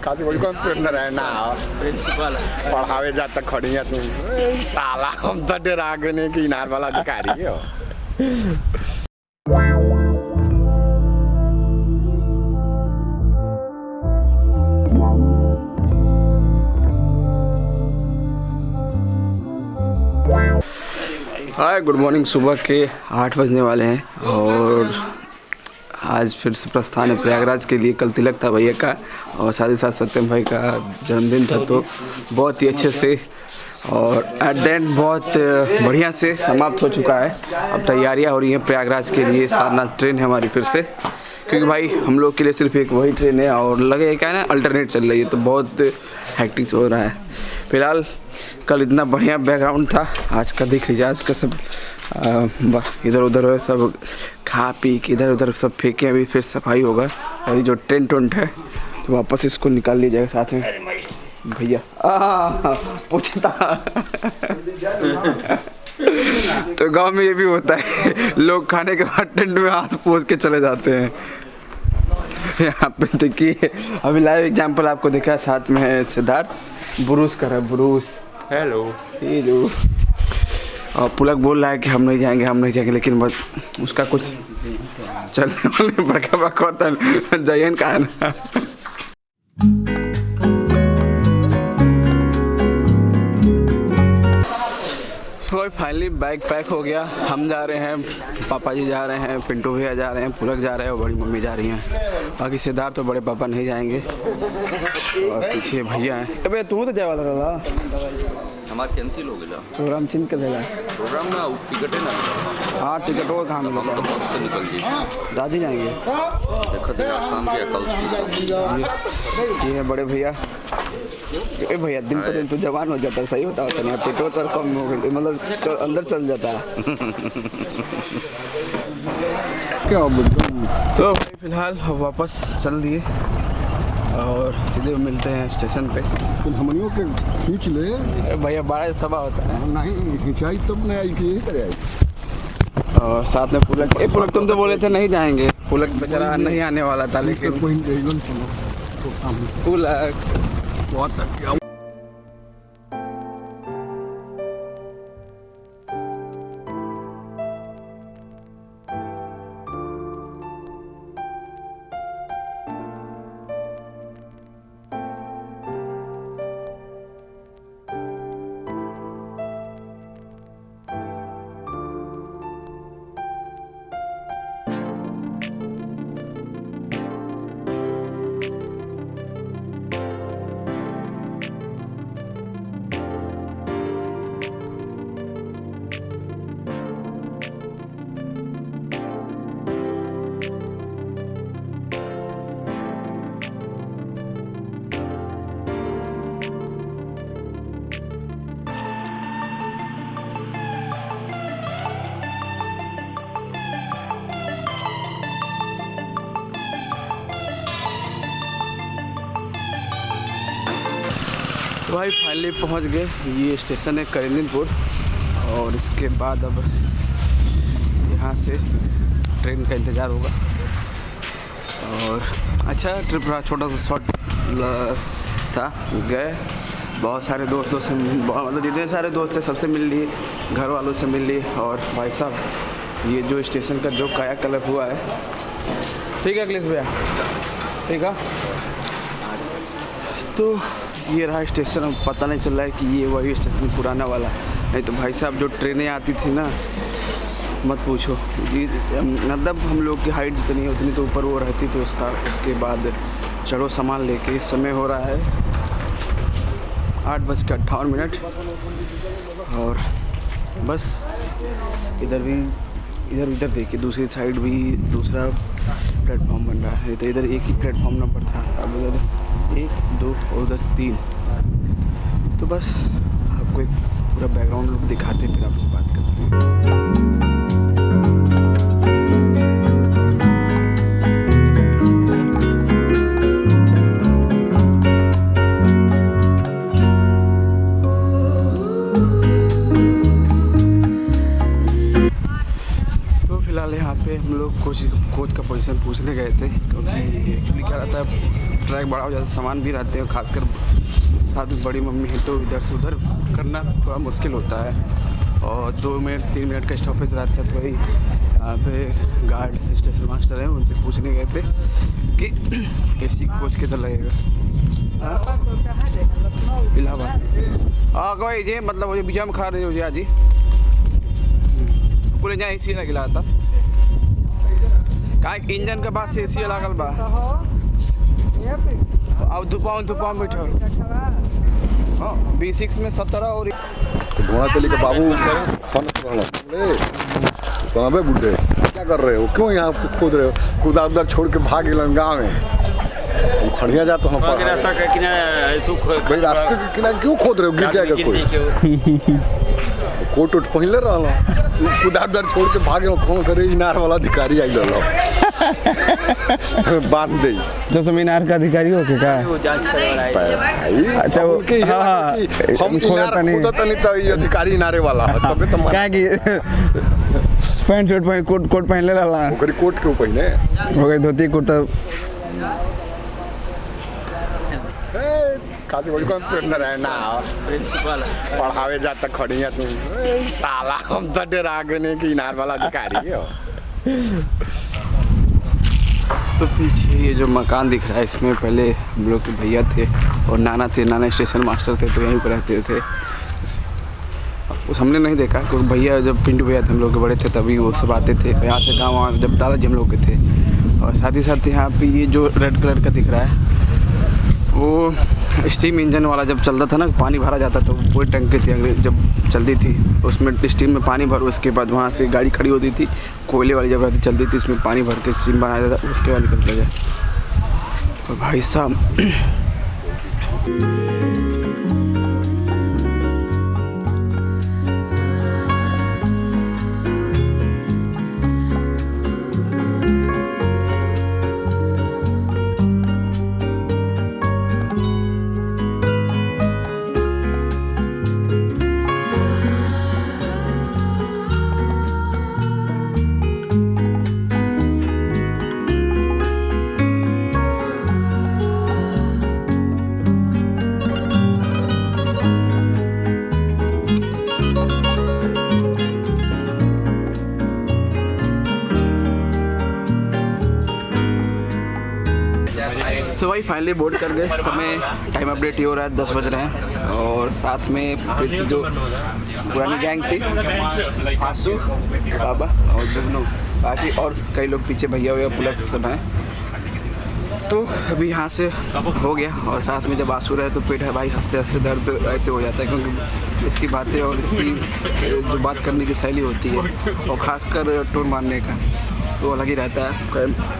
खाती कोई कौन पेड़ न रहना प्रिंसिपल पढ़ावे जाता खड़िया तू साला हम तो डरा गए कि इनार वाला अधिकारी हो। Hi good morning. सुबह के 8 बजने वाले हैं और आज फिर से प्रस्थान है प्रयागराज के लिए। कल तिलक था भैया का और साथ ही साथ सत्यम भाई का जन्मदिन था, तो बहुत ही अच्छे से और एट द एंड बहुत बढ़िया से समाप्त हो चुका है। अब तैयारियां हो रही हैं प्रयागराज के लिए। सारनाथ ट्रेन है हमारी फिर से, क्योंकि भाई हम लोग के लिए सिर्फ एक वही ट्रेन है और लगे क्या है ना अल्टरनेट चल रही है, तो बहुत हैक्टिक हो रहा है। फिलहाल कल इतना बढ़िया बैकग्राउंड था, आज का देख लीजिए। आज का सब इधर उधर सब खा पी के इधर उधर सब फेंके। अभी फिर सफाई होगा और ये जो टेंट वेंट है तो वापस इसको निकाल लिया जाएगा साथ में भैया पूछता। तो गांव में ये भी होता है, लोग खाने के बाद टेंट में हाथ पोंछ के चले जाते हैं। यहाँ पे देखिए अभी लाइव एग्जांपल आपको दिखा है, साथ में है सिद्धार्थ, ब्रूस कर रहा है ब्रूस। Hello hello. और पुलक बोल रहा है कि हम नहीं जाएंगे, लेकिन बस उसका कुछ चलने वाले बड़का बकौता जयन का है ना। तो फाइनली बैग पैक हो गया। हम जा रहे हैं, पापा जी जा रहे हैं, पिंटू भैया जा रहे हैं, पुलक जा रहे हैं और बड़ी मम्मी जा रही हैं। बाकी सिद्धार्थ तो बड़े पापा नहीं जाएंगे और पीछे भैया हैं। अबे तू तो जाए वाला था, हमारा कैंसिल हो गया प्रोग्राम चिंत कर देगा। प्रोग्राम ना टिकट है ना। हाँ टिकट और कहाँ मिलेगा? तो बस से निकल गई। दादी जाएंगे। देखो शाम के कल ये है बड़े भैया। ए भैया दिन पर दिन तो जवान हो जाता है, सही होता है। पेट्रोल तो कम हो गई, मतलब अंदर चल जाता है। क्या तो भाई फिलहाल वापस चल दिए और सीधे मिलते हैं स्टेशन पे। हमनियों के खींच ले भैया 12 सभा होता है। नहीं खिंचाई तब नहीं आई कि और साथ में पुलक। पुलक तुम तो बोले थे नहीं जाएंगे, पुलक बेचारा नहीं आने वाला था, लेकिन पुलक बहुत तो भाई फाइनली पहुंच गए। ये स्टेशन है करिंदपुर और इसके बाद अब यहाँ से ट्रेन का इंतज़ार होगा। और अच्छा ट्रिप रहा, छोटा सा शॉर्ट था। गए बहुत सारे दोस्तों से, मतलब जितने सारे दोस्त थे सबसे मिल लिए, घर वालों से मिल लिए। और भाई साहब ये जो स्टेशन का जो काया कलर हुआ है, ठीक है अखिलेश भैया, ठीक है। तो ये रहा स्टेशन। अब पता नहीं चल रहा है कि ये वही स्टेशन पुराना वाला है, नहीं तो भाई साहब जो ट्रेनें आती थी ना मत पूछो। मतलब हम लोग की हाइट जितनी है उतनी तो ऊपर वो रहती, तो उसके बाद चढ़ो सामान लेके। इस समय हो रहा है 8:58 और बस इधर देखिए दूसरी साइड भी दूसरा प्लेटफॉर्म बन रहा है। तो इधर एक ही प्लेटफॉर्म नंबर था, अब इधर 1, 2 और उधर 3। तो बस आपको एक पूरा बैकग्राउंड लुक दिखाते हैं, फिर आपसे बात करते हैं। फिलहाल यहाँ पे हम लोग कोच का पोजीशन पूछने गए थे, क्योंकि एक्चुअली क्या रहता है ट्रैक बड़ा हो जाता है, सामान भी रहते हैं, खासकर साथ में बड़ी मम्मी है तो इधर से उधर करना थोड़ा मुश्किल होता है और 2 मिनट 3 मिनट का स्टॉपेज रहता है। तो वही यहाँ पे गार्ड स्टेशन मास्टर हैं, उनसे पूछने गए थे कि एसी कोच किधर लगेगा। इलाहाबाद हाँ कोई जी, मतलब वो बीच में खड़ा रहे हो जी पूरे यहाँ एसी लगे था का इंजन के बाद से एसी लागल बा। अब धुपाओ बैठो हाँ B6 में 17 और धुआं तेली के बाबू फोन कहाँ पे बुढ़े क्या कर रहे हो, क्यों यहाँ पे खोद रहे हो, खुदा उधर छोड़ के भाग गए गाँव में खड़िया जा तो हम रास्ता के किनारे भाई रास्ते के किनारे क्यों खोद रहे हो, गिर जाएगा कोई। कोट उठ पहले रहा खुदा उधर छोड़ के भागे कौन करे, इनार वाला अधिकारी आई लो बांध दे जो मीनार का अधिकारी हो के का भाई अच्छा वो हाँ हम इनार खोदत नहीं तो ये अधिकारी इनारे वाला है तबे तो क्या कि पैंट शर्ट पहन कोट पहन ले रहा ओकरी कोट क्यों पहने हो गई धोती कुर्ता काफी बड़ी कौन ट्रेनर है ना प्रिंसिपल पढ़ावे जाता खड़िया तू साला हम तो डरा गए कि इनार वाला अधिकारी है। तो पीछे ये जो मकान दिख रहा है इसमें पहले हम लोग के भैया थे और नाना थे, नाना स्टेशन मास्टर थे तो यहीं पर रहते थे। उस हमने नहीं देखा क्योंकि भैया जब पिंटू भैया थे हम लोग के बड़े थे तभी वो सब आते थे यहाँ से गाँव जब दादाजी हम लोग के थे। और साथ ही साथ यहाँ पे ये जो रेड कलर का दिख रहा है वो स्टीम इंजन वाला जब चलता था ना, पानी भरा जाता तो पूरी टंकी थी जब चलती थी उसमें स्टीम में पानी भर, उसके बाद वहाँ से गाड़ी खड़ी होती थी, कोयले वाली जब रहती चलती थी उसमें पानी भर के स्टीम बनाया जाता उसके बाद निकलता जाए। और भाई साहब तो भाई फाइनली बोर्ड कर गए, समय टाइम अपडेट ही हो रहा है, 10 बज रहे हैं। और साथ में फिर से जो पुरानी गैंग थी आंसू बाबा और जुगनू बाकी और कई लोग पीछे भैया हुए पुलक सब हैं। तो अभी यहाँ से हो गया और साथ में जब आंसू रहे तो पेट है भाई हंसते हंसते दर्द ऐसे हो जाता है क्योंकि इसकी बातें और इसकी जो बात करने की शैली होती है और ख़ासकर टोन मारने का तो अलग ही रहता है।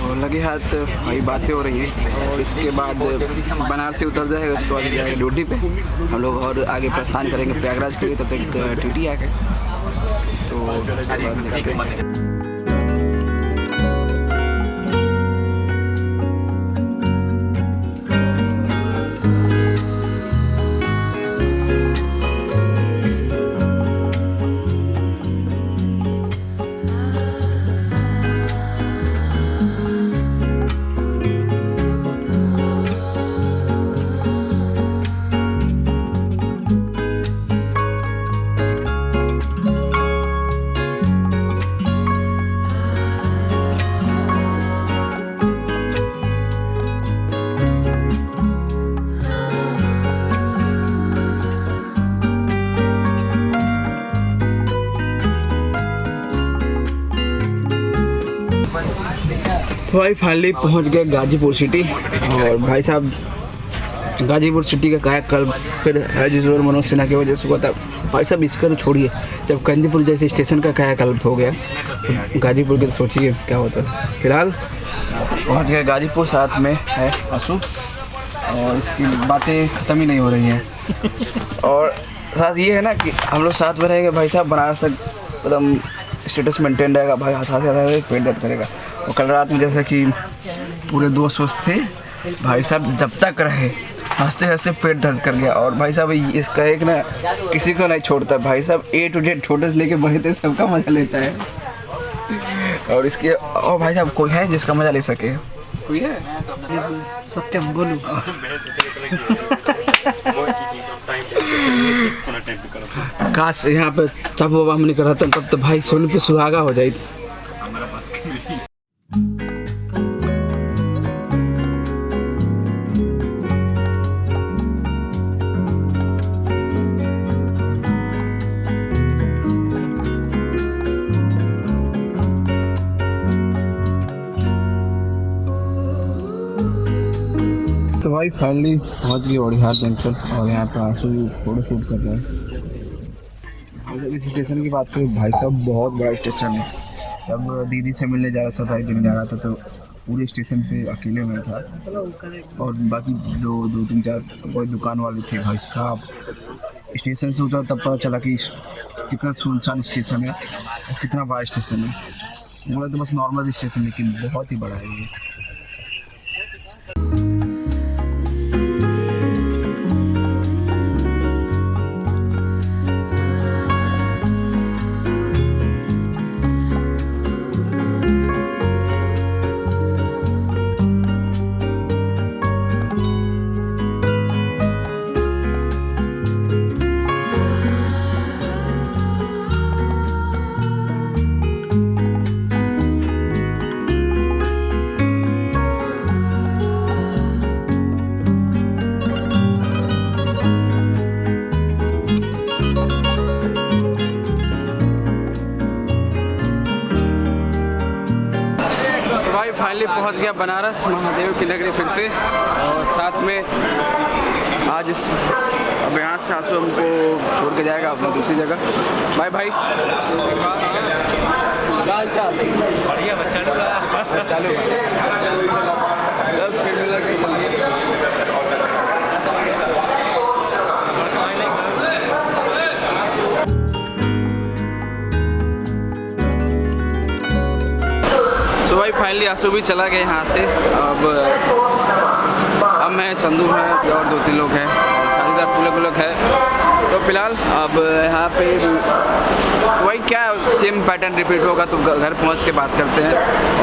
और लगे हाथ वही बातें हो रही हैं और इसके बाद बनारस से उतर जाएगा, उसके बाद जाएगा ड्यूटी पे हम लोग और आगे प्रस्थान करेंगे प्रयागराज के लिए। तब तक टीटी आ गए तो देखते हैं। तो भाई फाइनली पहुंच गए गाजीपुर सिटी। और भाई साहब गाजीपुर सिटी का कायाकल्प फिर एज यूजुअल मनोज सिन्हा की वजह से हुआ था। भाई साहब इसका तो छोड़िए, जब कंदीपुर जैसे स्टेशन का कायाकल्प हो गया तो गाजीपुर के तो सोचिए क्या होता है। फिलहाल पहुंच गए गाजीपुर, साथ में है आंसू और इसकी बातें ख़त्म ही नहीं हो रही हैं। और साथ ये है ना कि हम लोग साथ में रहेंगे भाई साहब, बनारस तक एकदम स्टेटस मेंटेन रहेगा भाई, हाथ से पेट दर्द करेगा। और कल रात में जैसा कि पूरे दोस्त थे भाई साहब, जब तक रहे हंसते हंसते पेट दर्द कर गया। और भाई साहब इसका एक ना किसी को नहीं छोड़ता भाई साहब, A to Z छोटे से लेके बड़े तक सबका मजा लेता है। और इसके और भाई साहब कोई है जिसका मजा ले सके? कोई है? सत्यम बोलू। काश यहाँ पे तब वो हमने करा था, तब तो भाई सोने पे सुहागा हो जाए। तो भाई फाइनली पहुंच गई ओडिहार जंक्शन और यहाँ पे आंसू फोटो शूट कर रहे हैं। अगर इस स्टेशन की बात करें भाई साहब बहुत बड़ा स्टेशन है। जब दीदी से मिलने जा रहा था, सरप्राइज देने जा रहा था, तो पूरे स्टेशन पे अकेले में था और बाकी दो तीन चार कोई दुकान वाले थे। भाई साहब स्टेशन से उतरा तब पता चला कि कितना सुनसान स्टेशन है और कितना बड़ा स्टेशन है। बोला तो बस नॉर्मल स्टेशन, लेकिन बहुत ही बड़ा है ये। फाइनली पहुंच गया बनारस महादेव की नगरी फिर से। और साथ में आज अब यहाँ से आंसू हमको छोड़ के जाएगा अपना दूसरी जगह। Bye bye. बढ़िया बच्चा चालू सब खेलने लगे। तो भाई फाइनली आंसू भी चला गया यहाँ से। अब मैं चंदू है और 2-3 लोग हैं, साथ ही साथ लोग हैं। तो फिलहाल अब यहाँ पे वही क्या सेम पैटर्न रिपीट होगा, तो घर पहुँच के बात करते हैं।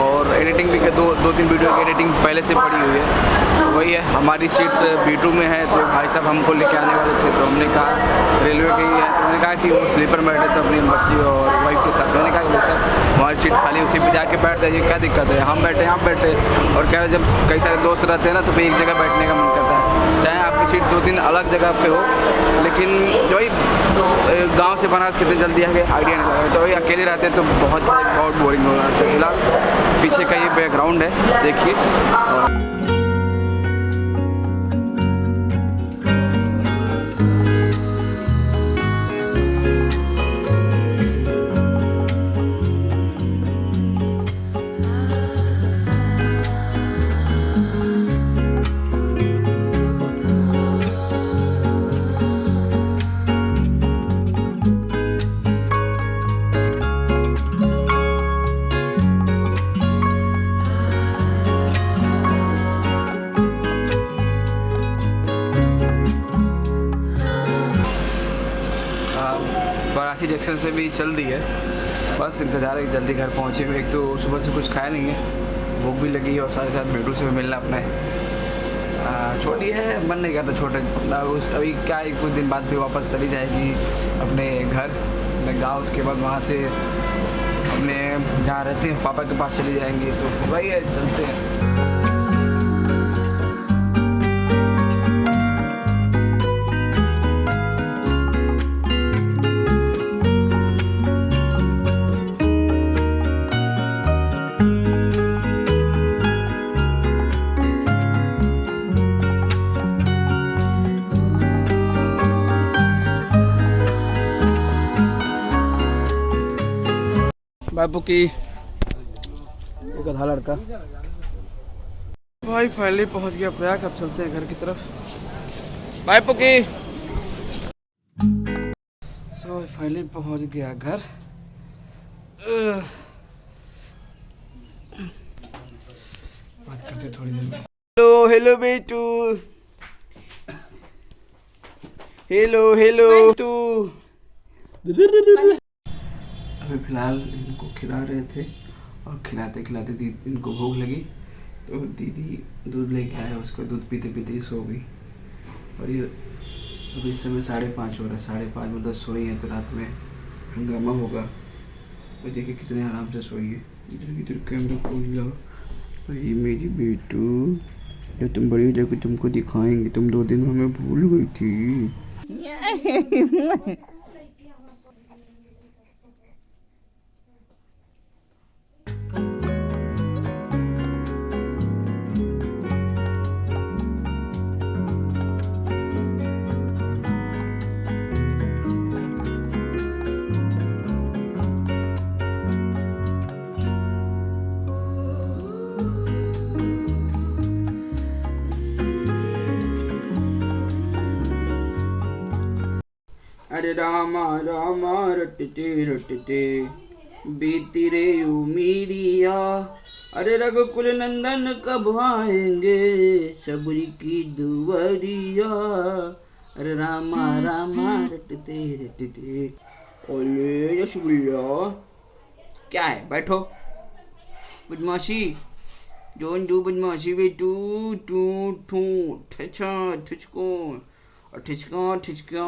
और एडिटिंग भी दो तीन वीडियो की एडिटिंग पहले से पड़ी हुई है। तो वही है, हमारी सीट B2 में है। तो भाई साहब हमको लेके आने वाले थे, तो हमने कहा रेलवे की है, तो मैंने कहा कि वो स्लीपर में बैठे थे अपनी बच्ची और वाइफ के साथ। मैंने कहा कि भाई साहब हमारी सीट खाली, उसी पे जाके बैठ जाइए, क्या दिक्कत है, हम बैठे आप बैठे। और कह रहे जब कई सारे दोस्त रहते हैं ना, तो फिर एक जगह बैठने का मन करता है, चाहे आपकी सीट 2-3 अलग जगह पे हो। लेकिन जो ही गांव से बनारस कितने जल्दी आ गए आइडिया नहीं लगा। तो वही अकेले रहते तो बहुत बोरिंग हो रहा था। फिलहाल पीछे का ये बैकग्राउंड है, देखिए। वाराणसी जंक्शन से भी चल दी है, बस इंतज़ार है जल्दी घर पहुँचे। एक तो सुबह से कुछ खाया नहीं है, भूख भी लगी है, और साथ ही साथ बेटू से भी मिलना अपना है। छोटी है, मन नहीं करता छोटे, अभी क्या एक कुछ दिन बाद भी वापस चली जाएगी अपने घर अपने गाँव। उसके बाद वहाँ से अपने जहाँ रहते हैं पापा के पास चली जाएंगी। तो वही है, चलते हैं। बापू की एक आधा लड़का भाई फाइनली पहुंच गया प्रयाग। अब चलते हैं घर की तरफ। बापू की फाइनली पहुंच गया घर। बात करते थोड़ी देर में। हेलो हेलो बेटू, हेलो हेलो बेटू। अभी फ़िलहाल इनको खिला रहे थे और खिलाते खिलाते दीदी इनको भूख लगी तो दीदी दूध लेके आया, उसको दूध पीते पीते ही सो गई। और ये अभी इस समय 5:30 हो रहा है, 5:30 मतलब सोई है तो रात में हंगामा होगा। और देखिए कितने आराम से सोई है। इधर इधर कैमरा खोल लो। और ये मेरी बेटू, जब तुम बड़ी हो जाओगी तुमको दिखाएंगे, तुम 2 दिन में हमें भूल गई थी। अरे रामा रामा रटते बीती रे उमीरिया, अरे रघुकुल नंदन कब आएंगे सबरी की दुवरिया। अरे रामा रामा रटते। ओले रसगुल्ला क्या है, बैठो। बदमाशी जोन दो बदमाशी बेटू, टू ठू ठचा ठिचको ठिचका ठिचका।